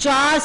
4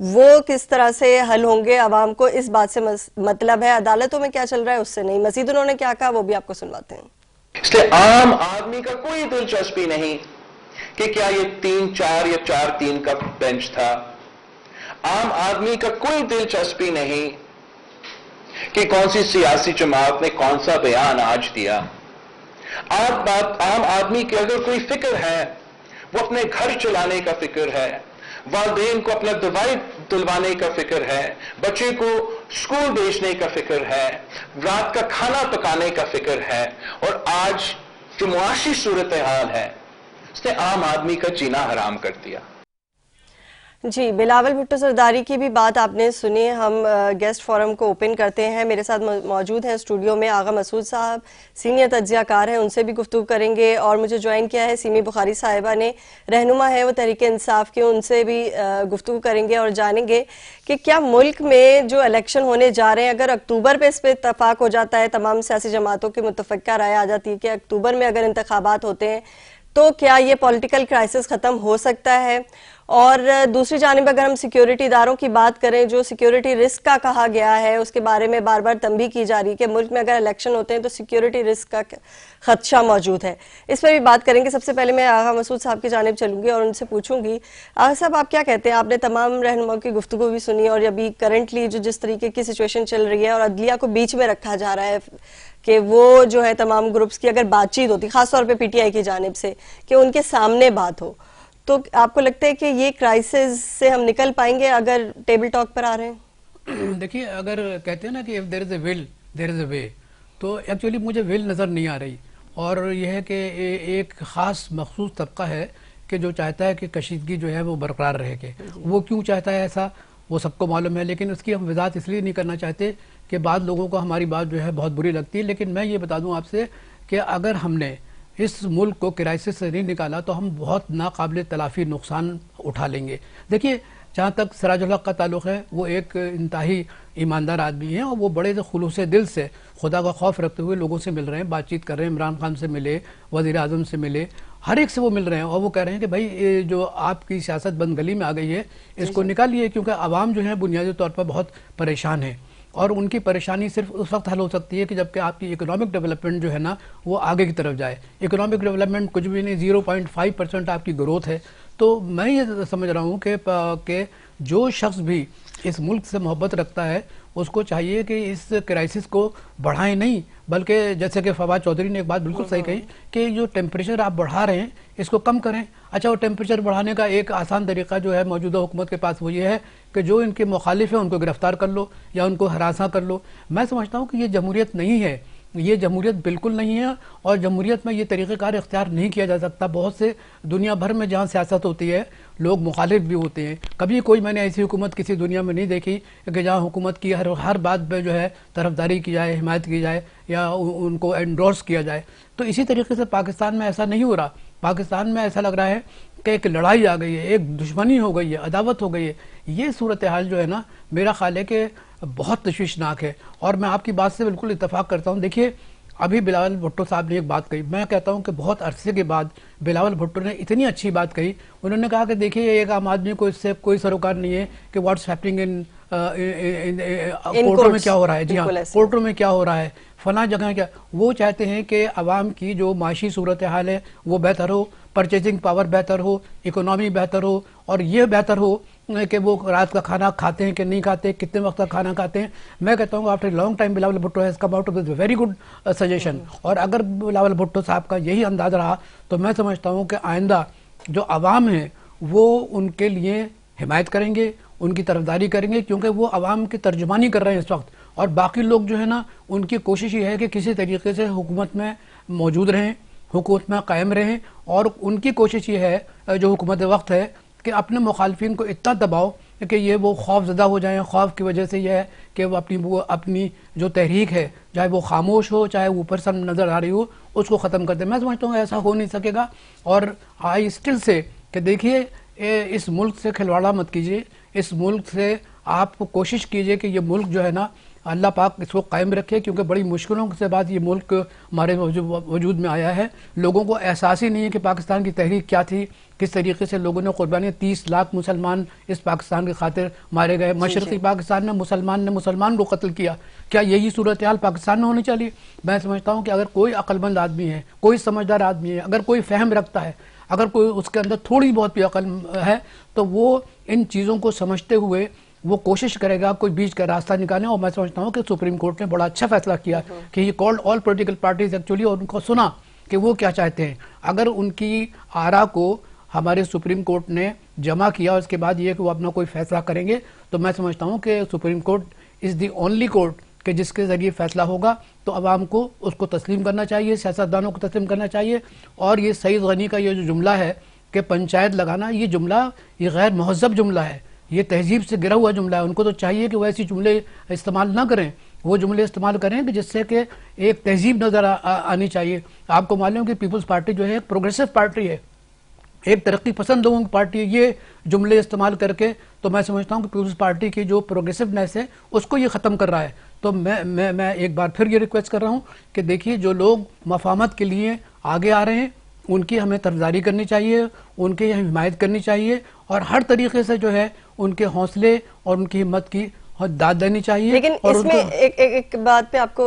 وہ کس طرح سے حل ہوں گے عوام کو اس بات سے مطلب ہے، عدالتوں میں کیا چل رہا ہے اس سے نہیں. مزید انہوں نے کیا کہا وہ بھی آپ کو سنواتے ہیں. اس لیے عام آدمی کا کوئی دلچسپی نہیں کہ کیا یہ 3-4 یا 4-3 کا بینچ تھا. عام آدمی کا کوئی دلچسپی نہیں کہ کون سی سیاسی جماعت نے کون سا بیان آج دیا. عام آدمی کی اگر کوئی فکر ہے وہ اپنے گھر چلانے کا فکر ہے، والدین کو اپنا دوائی دلوانے کا فکر ہے، بچے کو اسکول بھیجنے کا فکر ہے، رات کا کھانا پکانے کا فکر ہے. اور آج جو معاشی صورتحال ہے اس نے عام آدمی کا جینا حرام کر دیا. جی، بلاول بھٹو زرداری کی بھی بات آپ نے سنی. ہم گیسٹ فورم کو اوپن کرتے ہیں. میرے ساتھ موجود ہیں اسٹوڈیو میں آغا مسعود صاحب، سینئر تجزیہ کار ہیں، ان سے بھی گفتگو کریں گے. اور مجھے جوائن کیا ہے سیمی بخاری صاحبہ نے، رہنما ہے وہ تحریک انصاف کے، ان سے بھی گفتگو کریں گے اور جانیں گے کہ کیا ملک میں جو الیکشن ہونے جا رہے ہیں اگر اکتوبر پہ اس پہ اتفاق ہو جاتا ہے، تمام سیاسی جماعتوں کی متفقہ رائے آ جاتی ہے کہ اکتوبر میں اگر انتخابات ہوتے ہیں تو کیا یہ پولیٹیکل کرائسس ختم ہو سکتا ہے. اور دوسری جانب اگر ہم سیکیورٹی اداروں کی بات کریں، جو سیکیورٹی رسک کا کہا گیا ہے اس کے بارے میں بار بار تنبیہ کی جا رہی ہے کہ ملک میں اگر الیکشن ہوتے ہیں تو سیکیورٹی رسک کا خدشہ موجود ہے. اس پر بھی بات کریں گے. سب سے پہلے میں آغا مسعود صاحب کی جانب چلوں گی اور ان سے پوچھوں گی، آغا صاحب آپ کیا کہتے ہیں؟ آپ نے تمام رہنماؤں کی گفتگو بھی سنی اور ابھی کرنٹلی جو جس طریقے کی سچویشن چل رہی ہے اور عدلیہ کو بیچ میں رکھا جا رہا ہے کہ وہ جو ہے تمام گروپس کی اگر بات چیت ہوتی، خاص طور پہ پی ٹی آئی کی جانب سے، کہ ان کے سامنے بات ہو، تو آپ کو لگتا ہے کہ یہ کرائسس سے ہم نکل پائیں گے اگر ٹیبل ٹاک پر آ رہے ہیں؟ دیکھیے، اگر کہتے ہیں نا کہ if there is a will there is a way، تو ایکچولی مجھے ول نظر نہیں آ رہی. اور یہ ہے کہ ایک خاص مخصوص طبقہ ہے کہ جو چاہتا ہے کہ کشیدگی جو ہے وہ برقرار رہے گی. وہ کیوں چاہتا ہے ایسا وہ سب کو معلوم ہے، لیکن اس کی ہم وضاحت اس لیے نہیں کرنا چاہتے کہ بعض لوگوں کو ہماری بات جو ہے بہت بری لگتی ہے. لیکن میں یہ بتا دوں آپ سے کہ اگر ہم نے اس ملک کو کرائسس سے نہیں نکالا تو ہم بہت ناقابل تلافی نقصان اٹھا لیں گے. دیکھیے، جہاں تک سراج الحق کا تعلق ہے، وہ ایک انتہائی ایماندار آدمی ہیں اور وہ بڑے خلوص دل سے خدا کا خوف رکھتے ہوئے لوگوں سے مل رہے ہیں، بات چیت کر رہے ہیں. عمران خان سے ملے، وزیر اعظم سے ملے، ہر ایک سے وہ مل رہے ہیں اور وہ کہہ رہے ہیں کہ بھائی یہ جو آپ کی سیاست بند گلی میں آ گئی ہے اس کو نکالیے، کیونکہ عوام جو ہے بنیادی طور پر بہت پریشان ہے. اور ان کی پریشانی صرف اس وقت حل ہو سکتی ہے کہ جبکہ آپ کی اکنامک ڈیولپمنٹ جو ہے نا وہ آگے کی طرف جائے. اکنامک ڈیولپمنٹ کچھ بھی نہیں، 0.5% آپ کی گروتھ ہے. تو میں یہ سمجھ رہا ہوں کہ جو شخص بھی اس ملک سے محبت رکھتا ہے اس کو چاہیے کہ اس کرائسس کو بڑھائیں نہیں، بلکہ جیسے کہ فواد چودھری نے ایک بات بالکل صحیح کہی کہ جو ٹیمپریچر آپ بڑھا رہے ہیں اس کو کم کریں. اچھا، وہ ٹیمپریچر بڑھانے کا ایک آسان طریقہ جو ہے موجودہ حکومت کے پاس وہ یہ ہے کہ جو ان کے مخالف ہیں ان کو گرفتار کر لو یا ان کو ہراساں کر لو. میں سمجھتا ہوں کہ یہ جمہوریت نہیں ہے، یہ جمہوریت بالکل نہیں ہے. اور جمہوریت میں یہ طریقہ کار اختیار نہیں کیا جا سکتا. بہت سے دنیا بھر میں جہاں سیاست ہوتی ہے لوگ مخالف بھی ہوتے ہیں. کبھی کوئی میں نے ایسی حکومت کسی دنیا میں نہیں دیکھی کہ جہاں حکومت کی ہر بات پہ جو ہے طرفداری کی جائے، حمایت کی جائے یا ان کو انڈورس کیا جائے. تو اسی طریقے سے پاکستان میں ایسا نہیں ہو رہا. پاکستان میں ایسا لگ رہا ہے کہ ایک لڑائی آ گئی ہے، ایک دشمنی ہو گئی ہے، عداوت ہو گئی ہے. یہ صورتحال جو ہے نا میرا خیال ہے کہ بہت تشویشناک ہے. اور میں آپ کی بات سے بالکل اتفاق کرتا ہوں. دیکھیے، ابھی بلاول بھٹو صاحب نے ایک بات کہی، میں کہتا ہوں کہ بہت عرصے کے بعد بلاول بھٹو نے اتنی اچھی بات کہی. انہوں نے کہا کہ دیکھیے ایک عام آدمی کو اس سے کوئی سروکار نہیں ہے کہ واٹس ہیپننگ ان کورٹوں میں کیا ہو رہا ہے. جی ہاں، کورٹوں میں کیا ہو رہا ہے، فلاں جگہ کیا. وہ چاہتے ہیں کہ عوام کی جو معاشی صورتحال ہے وہ بہتر ہو، پرچیزنگ پاور بہتر ہو، اکنامی بہتر ہو، اور یہ بہتر ہو کہ وہ رات کا کھانا کھاتے ہیں کہ نہیں کھاتے، کتنے وقت کا کھانا کھاتے ہیں. میں کہتا ہوں after long time Bilawal Bhutto has come out with very good suggestion. اور اگر بلاول بھٹو صاحب کا یہی انداز رہا تو میں سمجھتا ہوں کہ آئندہ جو عوام ہیں وہ ان کے لیے حمایت کریں گے، ان کی طرفداری کریں گے، کیونکہ وہ عوام کی ترجمانی کر رہے ہیں اس وقت. اور باقی لوگ جو ہے نا ان کی کوشش یہ ہے کہ کسی طریقے سے حکومت میں موجود رہیں، حکومت میں قائم رہیں. اور ان کی کوشش یہ ہے جو حکومت وقت ہے کہ اپنے مخالفین کو اتنا دباؤ کہ یہ وہ خوف زدہ ہو جائیں. خوف کی وجہ سے یہ ہے کہ وہ اپنی جو تحریک ہے چاہے وہ خاموش ہو چاہے وہ اوپر سے نظر آ رہی ہو اس کو ختم کر دیں. میں سمجھتا ہوں ایسا ہو نہیں سکے گا. اور آئی اسٹل سے کہ دیکھیے اس ملک سے کھلواڑا مت کیجیے. اس ملک سے آپ کوشش کیجیے کہ یہ ملک جو ہے نا اللہ پاک اس کو قائم رکھے، کیونکہ بڑی مشکلوں سے بعد یہ ملک ہمارے وجود میں آیا ہے. لوگوں کو احساس ہی نہیں ہے کہ پاکستان کی تحریک کیا تھی، کس طریقے سے لوگوں نے قربانی. 30 لاکھ مسلمان اس پاکستان کی خاطر مارے گئے. مشرقی پاکستان میں مسلمان کو قتل کیا. کیا یہی صورتحال پاکستان میں ہونی چاہیے؟ میں سمجھتا ہوں کہ اگر کوئی عقل مند آدمی ہے، کوئی سمجھدار آدمی ہے، اگر کوئی فہم رکھتا ہے، اگر کوئی اس کے اندر تھوڑی بہت بھی عقل ہے، تو وہ ان چیزوں کو سمجھتے ہوئے وہ کوشش کرے گا کوئی بیچ کا راستہ نکالنے. اور میں سمجھتا ہوں کہ سپریم کورٹ نے بڑا اچھا فیصلہ کیا کہ یہ called all political parties actually, اور ان کو سنا کہ وہ کیا چاہتے ہیں. اگر ان کی آراء کو ہمارے سپریم کورٹ نے جمع کیا اور اس کے بعد یہ کہ وہ اپنا کوئی فیصلہ کریں گے، تو میں سمجھتا ہوں کہ supreme court is the only court کہ جس کے ذریعے فیصلہ ہوگا. تو عوام کو اس کو تسلیم کرنا چاہیے، سیاستدانوں کو تسلیم کرنا چاہیے. اور یہ سعید غنی کا یہ جو جملہ ہے کہ پنچایت لگانا، یہ جملہ یہ غیر مہذب جملہ ہے، یہ تہذیب سے گرا ہوا جملہ ہے. ان کو تو چاہیے کہ وہ ایسی جملے استعمال نہ کریں، وہ جملے استعمال کریں کہ جس سے کہ ایک تہذیب نظر آنی چاہیے. آپ کو معلوم ہے کہ پیپلز پارٹی جو ہے ایک پروگریسو پارٹی ہے، ایک ترقی پسند لوگوں کی پارٹی ہے. یہ جملے استعمال کر کے تو میں سمجھتا ہوں کہ پیپلز پارٹی کی جو پروگریسونیس ہے اس کو یہ ختم کر رہا ہے. تو میں ایک بار پھر یہ ریکویسٹ کر رہا ہوں کہ دیکھیے جو لوگ مفاہمت کے لیے آگے آ رہے ہیں ان کی ہمیں طرفداری کرنی چاہیے، ان کی حمایت کرنی چاہیے، اور ہر طریقے سے جو ہے ان کے حوصلے اور ان کی ہمت کی داد دینی چاہیے. لیکن اس میں ایک بات پہ آپ کو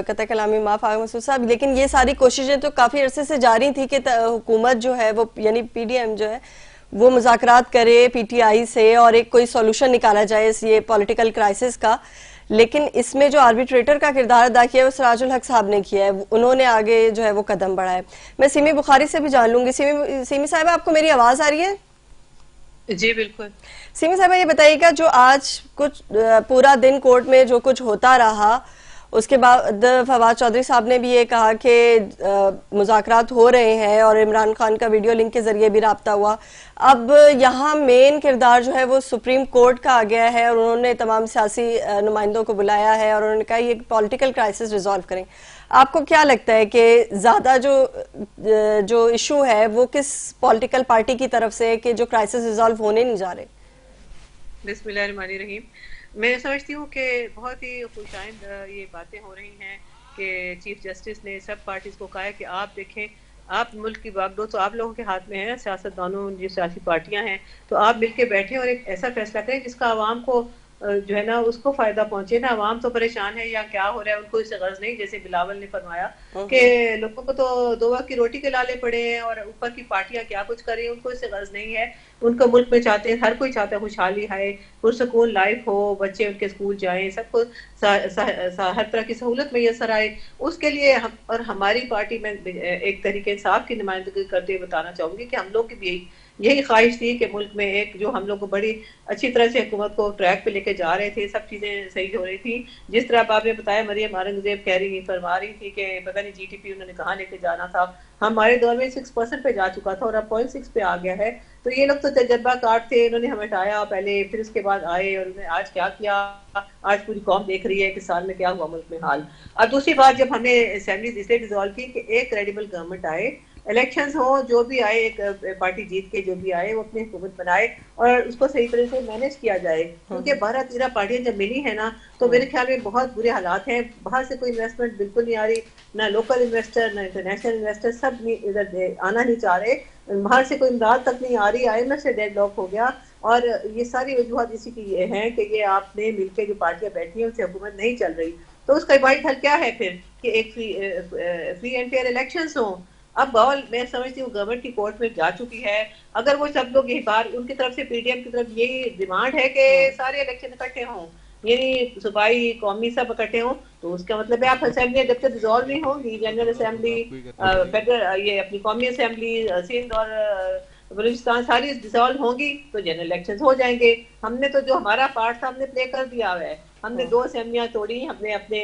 قطع کلامی معاف آگے مسعود صاحب، لیکن یہ ساری کوششیں تو کافی عرصے سے جاری تھی کہ حکومت جو ہے وہ یعنی پی ڈی ایم جو ہے وہ مذاکرات کرے پی ٹی آئی سے اور ایک کوئی سولوشن نکالا جائے اس یہ پولیٹیکل کرائسس کا. لیکن اس میں جو آربیٹریٹر کا کردار ادا کیا ہے وہ سراج الحق صاحب نے کیا ہے، انہوں نے آگے جو ہے وہ قدم بڑھایا ہے. میں سیمی بخاری سے بھی جان لوں گی. سیمی صاحبہ آپ کو میری آواز آ رہی ہے؟ جی بالکل. سیمی صاحبہ یہ بتائیے گا جو آج کچھ پورا دن کورٹ میں جو کچھ ہوتا رہا، اس کے بعد فواد چودھری صاحب نے بھی یہ کہا کہ مذاکرات ہو رہے ہیں اور عمران خان کا ویڈیو لنک کے ذریعے بھی رابطہ ہوا. اب یہاں مین کردار جو ہے وہ سپریم کورٹ کا آ گیا ہے اور انہوں نے تمام سیاسی نمائندوں کو بلایا ہے اور انہوں نے کہا یہ پولیٹیکل کرائسس ریزالو کریں. آپ کو کیا لگتا ہے کہ زیادہ جو ایشو ہے وہ کس پولیٹیکل پارٹی کی طرف سے ہے کہ جو کرائسس ریزالو ہونے نہیں جا رہے؟ بسم اللہ الرحمن الرحیم. میں سمجھتی ہوں کہ بہت ہی خوش آئند یہ باتیں ہو رہی ہیں کہ چیف جسٹس نے سب پارٹیز کو کہا ہے کہ آپ دیکھیں آپ ملک کی باغڈور تو آپ لوگوں کے ہاتھ میں ہے، سیاستدانوں جو سیاسی پارٹیاں ہیں، تو آپ مل کے بیٹھیں اور ایک ایسا فیصلہ کریں جس کا عوام کو جو ہے نا اس کو فائدہ پہنچے نا. عوام تو پریشان ہے یا کیا ہو رہا ہے ان کو اس سے غرض نہیں، جیسے بلاول نے فرمایا کہ لوگوں کو تو 2 وقت کی روٹی کے لالے پڑے ہیں اور اوپر کی پارٹیاں کیا کچھ کر رہی ہیں، ان کو اس سے غرض نہیں ہے. ان کو ملک میں چاہتے ہیں، ہر کوئی چاہتا ہے خوشحالی ہے، پرسکون لائف ہو، بچے ان کے اسکول جائیں، سب کو ہر طرح کی سہولت میسر آئے. اس کے لیے اور ہماری پارٹی میں ایک تحریک انصاف کی نمائندگی کرتے ہوئے بتانا چاہوں گی کہ ہم لوگ کی بھی یہی خواہش تھی کہ ملک میں ایک جو ہم لوگ کو بڑی اچھی طرح سے حکومت کو ٹریک پہ لے کے جا رہے تھے، سب چیزیں صحیح ہو رہی تھی. جس طرح آپ نے بتایا مریم اورنگزیب کہہ رہی فرما رہی تھی کہ پتہ نہیں جی ٹی پی انہوں نے کہاں لے کے جانا تھا. ہمارے دور میں 6% پہ جا چکا تھا اور اب 0.6 پہ آ گیا ہے. تو یہ لوگ تو تجربہ کار تھے، انہوں نے ہمیں ہٹایا پہلے، پھر اس کے بعد آئے اور انہوں نے آج کیا کیا، آج پوری قوم دیکھ رہی ہے کہ سال میں کیا ہوا ملک میں حال. اور دوسری بات جب ہم نے اسمبلی اس لیے ڈیزالو کی کہ ایک کریڈیبل گورنمنٹ آئے، الیکشنز ہوں، جو بھی آئے ایک پارٹی جیت کے جو بھی آئے وہ اپنی حکومت بنائے اور اس کو صحیح طرح سے مینیج کیا جائے. کیونکہ 12-13 پارٹیاں جب ملی ہیں نا تو میرے خیال میں بہت برے حالات ہیں. باہر سے کوئی انویسٹمنٹ بالکل نہیں آ رہی، نہ لوکل انویسٹر نہ انٹرنیشنل انویسٹر، سب ادھر آنا نہیں چاہ رہے. باہر سے کوئی امداد تک نہیں آ رہی، آئی ایم ایف سے ڈیڈ لاک ہو گیا. اور یہ ساری وجوہات اسی کی یہ ہیں کہ یہ آپ نے مل کے جو پارٹیاں بیٹھی ہیں ان سے حکومت نہیں چل رہی. تو اس کا واحد حل کیا ہے پھر کہ ایک فری اینڈ فیئر الیکشنز ہوں. اب بہول میں سمجھتی ہوں گورنمنٹ کی کورٹ میں جا چکی ہے. اگر وہ سب لوگ یہی بار ان کی طرف سے پی ڈی ایم کی طرف یہی ڈیمانڈ ہے کہ سارے الیکشن اکٹھے ہوں، یعنی صوبائی قومی سب اکٹھے ہوں، تو اس کا مطلب ہے آپ اسمبلی جب تک ڈیزالو نہیں ہوں گی، جنرل اسمبلی فیڈرل یہ اپنی قومی اسمبلی سندھ اور بلوچستان ساری ڈیزالو ہوں گی تو جنرل الیکشن ہو جائیں گے. ہم نے تو جو ہمارا پارٹ تھا ہم نے پلے کر دیا ہے. ہم نے 2 اسمبلیاں توڑی، ہم نے اپنے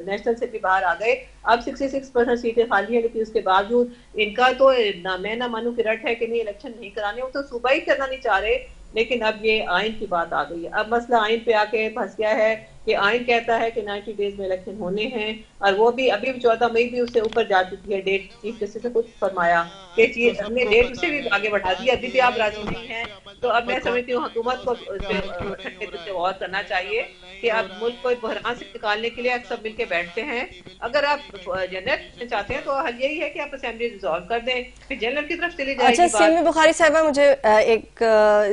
نیشنل سے بھی باہر آ گئے. اب 66% سیٹیں خالی ہیں، لیکن اس کے باوجود ان کا تو میں نہ مانوں کہ رٹ ہے کہ نہیں الیکشن نہیں کرانے، وہ تو صوبہ ہی کرنا نہیں چاہ رہے. لیکن اب یہ آئین کی بات آ گئی ہے. اب مسئلہ آئین پہ آ کے پھنس گیا ہے کہ آئین کہتا ہے کہ 90 ڈیز میں الیکشن ہونے ہیں، اور وہ بھی ابھی 14 مئی بھی اس سے اوپر جا چکی ہے ڈیٹ. چیف جسٹس نے خود فرمایا کہ ہم نے ڈیٹ اسے بھی آگے بڑھا دی، ابھی بھی آپ راضی نہیں ہیں. تو اب میں سمجھتی ہوں حکومت کو ٹھنڈے دل سے غور کرنا چاہیے کہ اب ملک کو بحران سے نکالنے کے لیے آپ سب مل کے بیٹھتے ہیں. اگر آپ جنرل چاہتے ہیں تو حل یہی ہے کہ آپ اسمبلی ڈیزالو کر دیں، پھر جنرل کی طرف چلی جائے گی. اچھا سیمی بخاری صاحبہ، مجھے ایک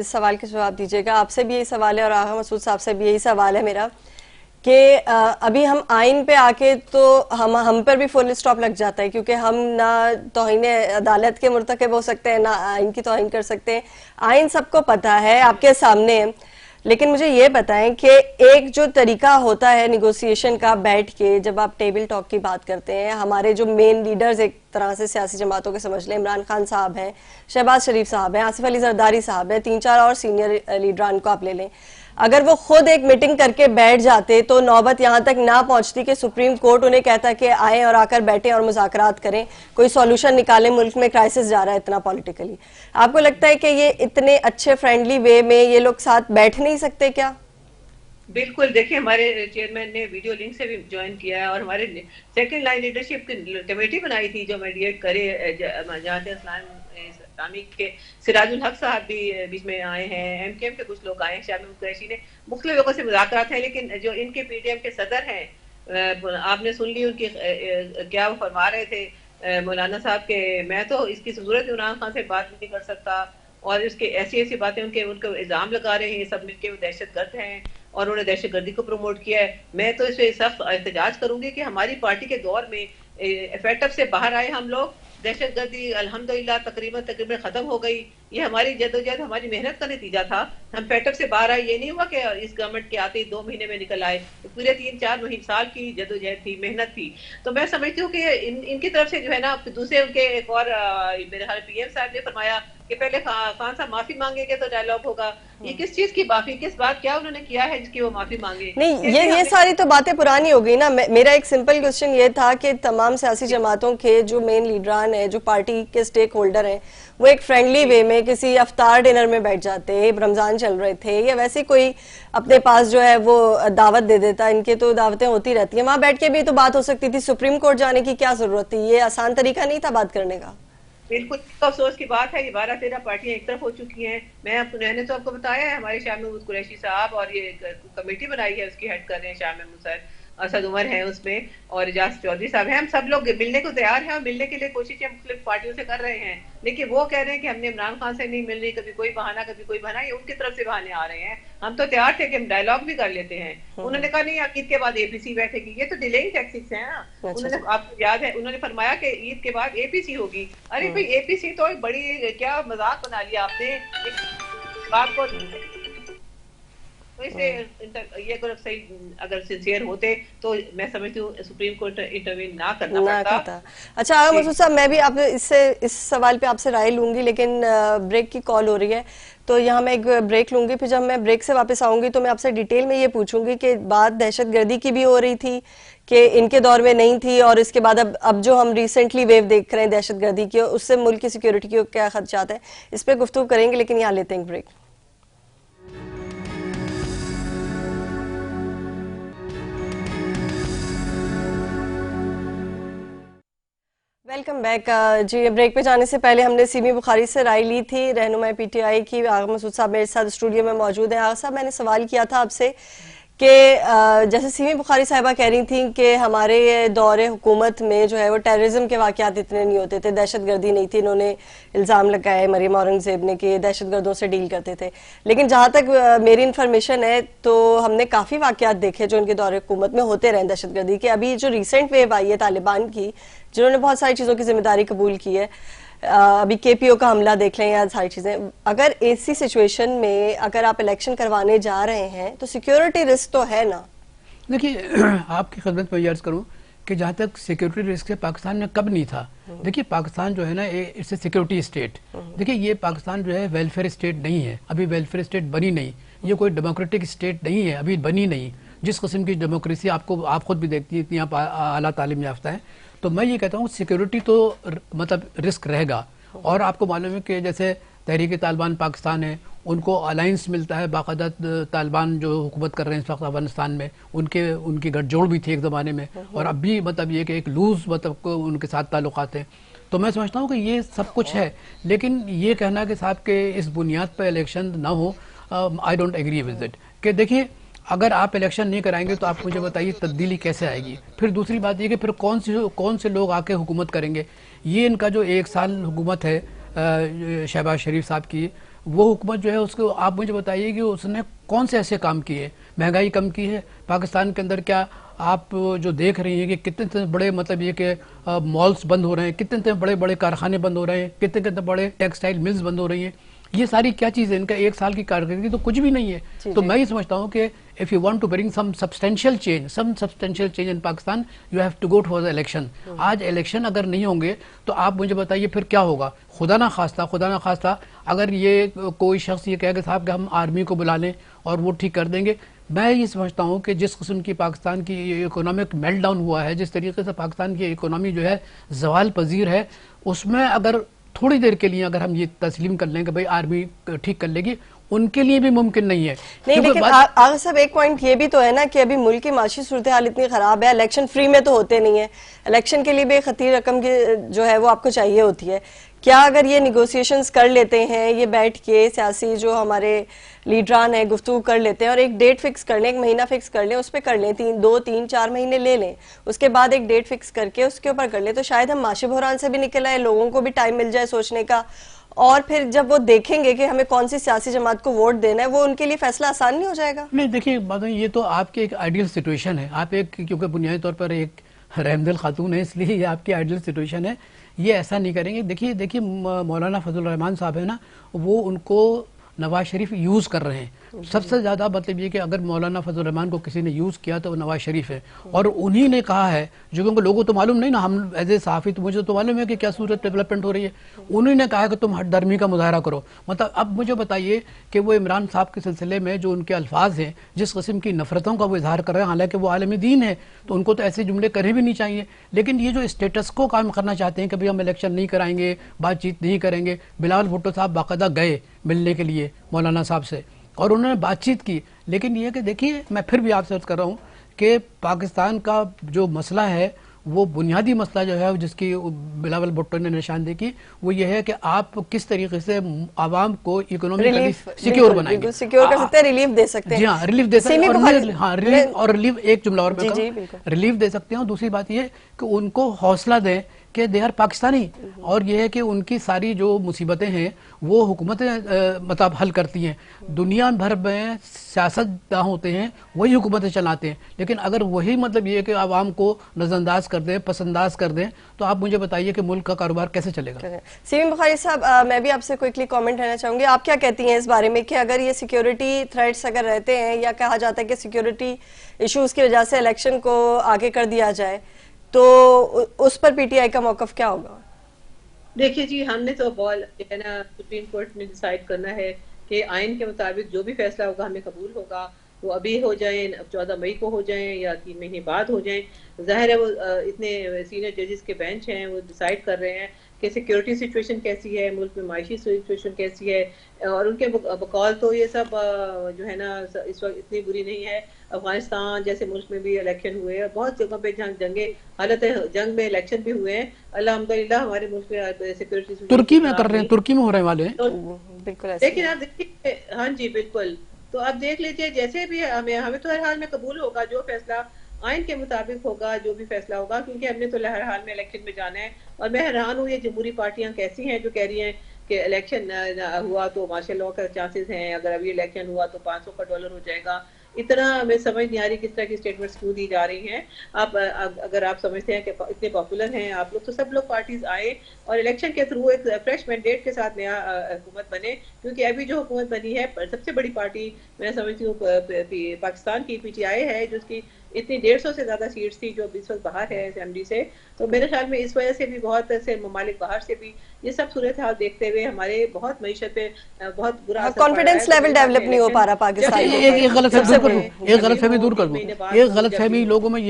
سوال کا جواب دیجیے گا. آپ سے بھی یہی سوال ہے اور آغا مسعود صاحب سے بھی یہی سوال ہے میرا کہ ابھی ہم آئین پہ آ کے تو ہم پر بھی فل اسٹاپ لگ جاتا ہے، کیونکہ ہم نہ توہین عدالت کے مرتکب ہو سکتے ہیں، نہ آئین کی توہین کر سکتے ہیں. آئین سب کو پتہ ہے، آپ کے سامنے ہے. لیکن مجھے یہ بتائیں کہ ایک جو طریقہ ہوتا ہے نیگوسیشن کا، بیٹھ کے جب آپ ٹیبل ٹاک کی بات کرتے ہیں، ہمارے جو مین لیڈرز ایک طرح سے سیاسی جماعتوں کے سمجھ لیں، عمران خان صاحب ہیں، شہباز شریف صاحب ہیں، آصف علی زرداری صاحب ہیں، 3-4 اور سینئر لیڈران کو آپ لے لیں، اگر وہ خود ایک میٹنگ کر کے بیٹھ جاتے تو نوبت یہاں تک نہ پہنچتی کہ سپریم کورٹ انہیں کہتا کہ آئیں اور آ کر بیٹھیں اور مذاکرات کریں، کوئی سولوشن نکالیں، ملک میں کرائسس جا رہا ہے اتنا پولیٹیکلی. آپ کو لگتا ہے کہ یہ اتنے اچھے فرینڈلی وے میں یہ لوگ ساتھ بیٹھ نہیں سکتے کیا؟ بالکل. دیکھیں ہمارے چیئرمین نے ویڈیو لنک سے بھی جوائن کیا ہے، اور ہمارے سیکنڈ لائن لیڈرشپ کی کمیٹی بنائی تھی جو میڈیٹ کرے. جماعت اسلامی کے سراج الحق صاحب بھی بیچ میں آئے ہیں، ایم کے ایم کے کچھ لوگ آئے ہیں، شاہ محمود قریشی نے، مختلف لوگوں سے مذاکرات ہیں. لیکن جو ان کے پی ڈی ایم کے صدر ہیں، آپ نے سن لی ان کی کیا وہ فرما رہے تھے مولانا صاحب کہ میں تو اس کی ضرورت عمران خان سے بات نہیں کر سکتا، اور اس کے ایسی باتیں ان کو الزام لگا رہے ہیں سب مل کے وہ دہشت گرد ہیں اور انہوں نے دہشت گردی کو پروموٹ کیا ہے. میں تو اس پہ سخت احتجاج کروں گی کہ ہماری پارٹی کے دور میں ایف سے باہر آئے ہم لوگ، دہشت گردی الحمدللہ تقریباً ختم ہو گئی. یہ ہماری جدوجہد، ہماری محنت کا نتیجہ تھا. ہم پیٹرن سے باہر آئے، یہ نہیں ہوا کہ اس گورنمنٹ کے آتے ہی 2 مہینے میں نکل آئے. پورے 3-4 سال کی جدوجہد تھی، محنت تھی. تو میں سمجھتی ہوں کہ ان کی طرف سے جو ہے نا، دوسرے ان کے ایک اور میرے خیال پی ایم صاحب نے فرمایا کہ پہلے خان صاحب معافی مانگیں گے تو ڈائلاگ ہوگا. یہ کس چیز کی معافی، کس بات کیا انہوں نے کیا ہے جس کی وہ معافی مانگے؟ نہیں، یہ ساری تو باتیں پرانی ہو گئی نا. میرا ایک سمپل کوسچن یہ تھا کہ تمام سیاسی جماعتوں کے جو مین لیڈران ہیں، جو پارٹی کے سٹیک ہولڈر ہیں، وہ ایک فرینڈلی وے میں کسی افطار ڈنر میں بیٹھ جاتے، رمضان چل رہے تھے، یا ویسے کوئی اپنے پاس جو ہے وہ دعوت دے دیتا. ان کے تو دعوتیں ہوتی رہتی ہیں، وہاں بیٹھ کے بھی تو بات ہو سکتی تھی. سپریم کورٹ جانے کی کیا ضرورت تھی؟ یہ آسان طریقہ نہیں تھا بات کرنے کا. بالکل افسوس کی بات ہے، یہ 12-13 پارٹیاں ایک طرف ہو چکی ہیں. میں نے تو آپ کو بتایا ہے، ہمارے شاہ محمود قریشی صاحب اور یہ کمیٹی بنائی ہے، اس کی ہیڈ کر رہے ہیں شاہ محمود صاحب، اسد عمر ہیں اس میں، اور اعجاز چودھری صاحب ہیں. ہم سب لوگ ملنے کو تیار ہیں اور ملنے کے لیے کوششیں مختلف پارٹیوں سے کر رہے ہیں. لیکن وہ کہہ رہے ہیں کہ ہم نے عمران خان سے نہیں ملنی، کبھی کوئی بہانہ کبھی کوئی بہانہ، یہ ان کی طرف سے بہانے آ رہے ہیں. ہم تو تیار تھے کہ ہم ڈائلاگ بھی کر لیتے ہیں. انہوں نے کہا نہیں عید کے بعد اے پی سی بیٹھے گی. یہ تو ڈیلیئنگ ٹیکٹکس ہیں نا. انہوں نے، آپ کو یاد ہے، انہوں نے فرمایا کہ عید کے بعد اے پی سی ہوگی. ارے بھائی اے پی سی تو ایک بڑی کیا مذاق بنا لیا آپ نے بات کو. یہ اگر سنسیئر ہوتے تو میں سمجھتی ہوں سپریم کورٹ انٹروین نہ کرنا پڑتا. اچھا آغا مسعود صاحب، میں بھی آپ اس سوال پہ آپ سے رائے لوں گی، لیکن بریک کی کال ہو رہی ہے تو یہاں میں ایک بریک لوں گی. پھر جب میں بریک سے واپس آؤں گی تو میں آپ سے ڈیٹیل میں یہ پوچھوں گی کہ بات دہشت گردی کی بھی ہو رہی تھی کہ ان کے دور میں نہیں تھی، اور اس کے بعد اب جو ہم ریسنٹلی ویو دیکھ رہے ہیں دہشت گردی کی، اس سے ملک کی سیکیورٹی کی کیا خدشات ہیں، اس پہ گفتگو کریں گے. لیکن یہاں لیتے ہیں بریک. Welcome back. جی بریک پہ جانے سے پہلے ہم نے سیمی بخاری سے رائے لی تھی، رہنما پی ٹی آئی کی. آغا مسعود صاحب میرے ساتھ اسٹوڈیو میں موجود ہیں. آغا صاحب، میں نے سوال کیا تھا آپ سے کہ جیسے سیمی بخاری صاحبہ کہہ رہی تھیں کہ ہمارے دور حکومت میں جو ہے وہ ٹیررزم کے واقعات اتنے نہیں ہوتے تھے، دہشت گردی نہیں تھی. انہوں نے الزام لگائے مریم اورنگزیب نے کہ دہشت گردوں سے ڈیل کرتے تھے. لیکن جہاں تک میری انفارمیشن ہے تو ہم نے کافی واقعات دیکھے جو ان کے دور حکومت میں ہوتے رہے دہشت گردی کے. ابھی جو ریسنٹ ویو آئی ہے طالبان کی، جنہوں نے بہت ساری چیزوں کی ذمہ داری قبول کی ہے، ابھی کے پی او کا حملہ دیکھ لیں یا ساری چیزیں، اگر ایسی سچویشن میں اگر آپ الیکشن کروانے جا رہے ہیں تو سیکیورٹی رسک تو ہے نا؟ دیکھیے، آپ کی خدمت میں یہ عرض کروں کہ جہاں تک سیکیورٹی رسک ہے، پاکستان میں کب نہیں تھا. دیکھیے پاکستان جو ہے نا، اٹس اے سیکیورٹی اسٹیٹ. دیکھیے یہ پاکستان جو ہے ویلفیئر اسٹیٹ نہیں ہے، ابھی ویلفیئر اسٹیٹ بنی نہیں. یہ کوئی ڈیموکریٹک اسٹیٹ نہیں ہے، ابھی بنی نہیں. جس قسم کی ڈیموکریسی آپ خود بھی دیکھتی ہیں، اتنی آپ اعلیٰ تعلیم یافتہ ہیں. تو میں یہ کہتا ہوں سیکیورٹی تو مطلب رسک رہے گا. اور آپ کو معلوم ہے کہ جیسے تحریک طالبان پاکستان ہے، ان کو الائنس ملتا ہے باقاعدہ طالبان جو حکومت کر رہے ہیں اس وقت افغانستان میں، ان کی گٹھ جوڑ بھی تھی ایک زمانے میں، اور اب بھی مطلب یہ کہ ایک لوز مطلب ان کے ساتھ تعلقات ہیں. تو میں سمجھتا ہوں کہ یہ سب کچھ ہے، لیکن یہ کہنا کہ صاحب کہ اس بنیاد پہ الیکشن نہ ہو، I don't agree with it. کہ دیکھیے اگر آپ الیکشن نہیں کرائیں گے تو آپ مجھے بتائیے تبدیلی کیسے آئے گی. پھر دوسری بات یہ کہ پھر کون سے لوگ آ کے حکومت کریں گے. یہ ان کا جو 1 سال حکومت ہے شہباز شریف صاحب کی، وہ حکومت جو ہے اس کو آپ مجھے بتائیے کہ اس نے کون سے ایسے کام کیے. مہنگائی کم کی ہے پاکستان کے اندر. کیا آپ جو دیکھ رہی ہیں کہ کتنے بڑے مطلب یہ کہ مالز بند ہو رہے ہیں، کتنے بڑے بڑے کارخانے بند ہو رہے ہیں، کتنے بڑے ٹیکسٹائل ملز بند ہو رہی ہیں. یہ ساری کیا چیز ہے؟ ان کا 1 سال کی کارکردگی تو کچھ بھی نہیں ہے. تو میں یہ سمجھتا ہوں کہ if you want to bring some substantial change in Pakistan, you have to go towards the election. آج الیکشن اگر نہیں ہوں گے تو آپ مجھے بتائیے پھر کیا ہوگا. خدا نہ خواستہ اگر یہ کوئی شخص یہ کہے کہ صاحب کہ ہم آرمی کو بلا لیں اور وہ ٹھیک کر دیں گے. میں یہ سمجھتا ہوں کہ جس قسم کی پاکستان کی اکنامک میلٹ ڈاؤن ہوا ہے، جس طریقے سے پاکستان کی اکنامی جو ہے زوال پذیر ہے، اس میں اگر تھوڑی دیر کے لیے اگر ہم یہ تسلیم کر لیں کہ بھئی آرمی ٹھیک کر لے گی، ان کے لیے بھی ممکن نہیں ہے. نہیں، لیکن آغا صاحب ایک پوائنٹ یہ بھی تو ہے نا کہ ابھی ملک کی معاشی صورتحال اتنی خراب ہے، الیکشن فری میں تو ہوتے نہیں ہیں. الیکشن کے لیے بھی خطیر رقم کی جو ہے وہ آپ کو چاہیے ہوتی ہے. کیا اگر یہ نیگوسیشنز کر لیتے ہیں، یہ بیٹھ کے سیاسی جو ہمارے لیڈران ہیں گفتگو کر لیتے ہیں اور ایک ڈیٹ فکس کر لیں، ایک مہینہ فکس کر لیں، اس پہ کر لیں، 2 3 4 مہینے لے لیں، اس کے بعد ایک ڈیٹ فکس کر کے اس کے اوپر کر لیں، تو شاید ہم معاشی بحران سے بھی نکل آئے، لوگوں کو بھی ٹائم مل جائے سوچنے کا. اور پھر جب وہ دیکھیں گے کہ ہمیں کون سی سیاسی جماعت کو ووٹ دینا ہے، وہ ان کے لیے فیصلہ آسان نہیں ہو جائے گا. نہیں دیکھیے یہ تو آپ کی ایک آئیڈیل سچویشن ہے. آپ ایک کیونکہ بنیادی طور پر ایک رحمدل خاتون ہے، اس لیے یہ آپ کی آئیڈیل سچویشن ہے. یہ ایسا نہیں کریں گے. دیکھیے مولانا فضل الرحمان صاحب ہے نا، وہ ان کو نواز شریف یوز کر رہے ہیں. سب سے زیادہ مطلب یہ کہ اگر مولانا فضل الرحمان کو کسی نے یوز کیا تو وہ نواز شریف ہے. اور انہی نے کہا ہے، جو کہ لوگوں تو معلوم نہیں نا، ہم ایز اے صحافی تو مجھے تو معلوم ہے کہ کیا صورت ڈیولپمنٹ ہو رہی ہے. انہی نے کہا کہ تم ہٹ درمی کا مظاہرہ کرو. مطلب اب مجھے بتائیے کہ وہ عمران صاحب کے سلسلے میں جو ان کے الفاظ ہیں، جس قسم کی نفرتوں کا وہ اظہار کر رہے ہیں، حالانکہ وہ عالم دین ہے تو ان کو تو ایسے جملے کرے بھی نہیں چاہیے. لیکن یہ جو اسٹیٹس کو قائم کرنا چاہتے ہیں کہ ہم الیکشن نہیں کرائیں گے، بات چیت نہیں کریں گے. بلاول بھٹو صاحب باقاعدہ گئے ملنے کے لیے مولانا صاحب سے اور انہوں نے بات چیت کی. لیکن یہ کہ دیکھیے میں پھر بھی آپ سے عرض کر رہا ہوں کہ پاکستان کا جو مسئلہ ہے، وہ بنیادی مسئلہ جو ہے جس کی بلاول بھٹو نے نشاندہی کی، وہ یہ ہے کہ آپ کس طریقے سے عوام کو اکنامکلی سیکیور بنائیں گے. سیکیور کر سکتے ہیں، ریلیف دے سکتے ہیں. جی ہاں، ریلیف دے سکتے ہیں. اور ریلیف ایک جملہ اور میں ریلیف دے سکتے ہیں. اور دوسری بات یہ کہ ان کو حوصلہ دیں کہ دے آر پاکستانی. اور یہ ہے کہ ان کی ساری جو مصیبتیں ہیں وہ حکومتیں مطلب حل کرتی ہیں. دنیا بھر میں سیاست داں ہوتے ہیں، وہی حکومتیں چلاتے ہیں. لیکن اگر وہی مطلب یہ کہ عوام کو نظر انداز کر دیں، پس انداز کر دیں، تو آپ مجھے بتائیے کہ ملک کا کاروبار کیسے چلے گا. سیمین بخاری صاحب، میں بھی آپ سے کوئکلی کامنٹ لینا چاہوں گی. آپ کیا کہتی ہیں اس بارے میں کہ اگر یہ سیکیورٹی تھریٹس اگر رہتے ہیں یا کہا جاتا ہے کہ سیکیورٹی ایشوز کی وجہ سے الیکشن کو آگے کر دیا جائے، تو اس پر پی ٹی آئی کا موقف کیا ہوگا؟ دیکھیے جی، ہم نے تو بال ہے نا سپریم کورٹ نے ڈیسائیڈ کرنا ہے کہ آئین کے مطابق جو بھی فیصلہ ہوگا ہمیں قبول ہوگا، وہ ابھی ہو جائیں، 14 مئی کو ہو جائیں یا 3 مہینے بعد ہو جائیں. ظاہر ہے وہ اتنے سینئر ججز کے بینچ ہیں، وہ ڈیسائیڈ کر رہے ہیں کہ سیکیورٹی سچویشن کیسی ہے، ملک میں معاشی سچویشن کیسی ہے. اور ان کے بقول تو یہ سب جو ہے نا اس وقت اتنی بری نہیں ہے. افغانستان جیسے ملک میں بھی الیکشن ہوئے اور بہت جگہ پہ جنگیں حالت جنگ میں الیکشن بھی ہوئے ہیں. الحمدللہ ہمارے ملک میں سیکیورٹی ترکی میں کر رہے ہیں، ترکی میں ہونے والے ہیں. بالکل. لیکن آپ دیکھیے، ہاں جی بالکل. تو آپ دیکھ لیجئے جیسے بھی ہمیں تو ہر حال میں قبول ہوگا جو فیصلہ آئین کے مطابق ہوگا، جو بھی فیصلہ ہوگا، کیونکہ ہم نے تو ہر حال میں الیکشن میں جانا ہے. اور میں حیران ہوں یہ جمہوری پارٹیاں کیسی ہیں جو کہہ رہی ہیں کہ الیکشن ہوا تو ماشاء اللہ کا چانسز ہیں، اگر ابھی الیکشن ہوا تو $500 ہو جائے گا. اتنا ہمیں سمجھ نہیں آ رہی کس طرح کی اسٹیٹمنٹس کیوں دی جا رہی ہیں. آپ اگر آپ سمجھتے ہیں کہ اتنے پاپولر ہیں آپ لوگ، تو سب لوگ پارٹیز آئے اور الیکشن کے تھرو ایک فریش مینڈیٹ کے ساتھ نیا حکومت بنے. کیونکہ ابھی جو حکومت بنی ہے سب سے بڑی پارٹی میں سمجھتی ہوں پاکستان کی PTI ہے، جو اس کی اتنی 150 سے زیادہ سیٹس تھی جو اس وقت باہر ہے اسمبلی سے. تو میرے خیال میں اس وجہ سے بھی بہت سے ممالک باہر سے بھی یہ سب صورتحال دیکھتے ہوئے ہمارے بہت معیشت پہ بہت برا اثر کانفیڈنس لیول ڈیولپ نہیں ہو پا رہا پاکستان میں. ایک غلط فہمی دور کر دوں. ایک غلط فہمی لوگوں میں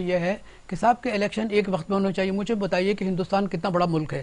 یہ ہے کہ صاحب کے الیکشن ایک وقت میں ہونا چاہیے. مجھے بتائیے کہ ہندوستان کتنا بڑا ملک ہے،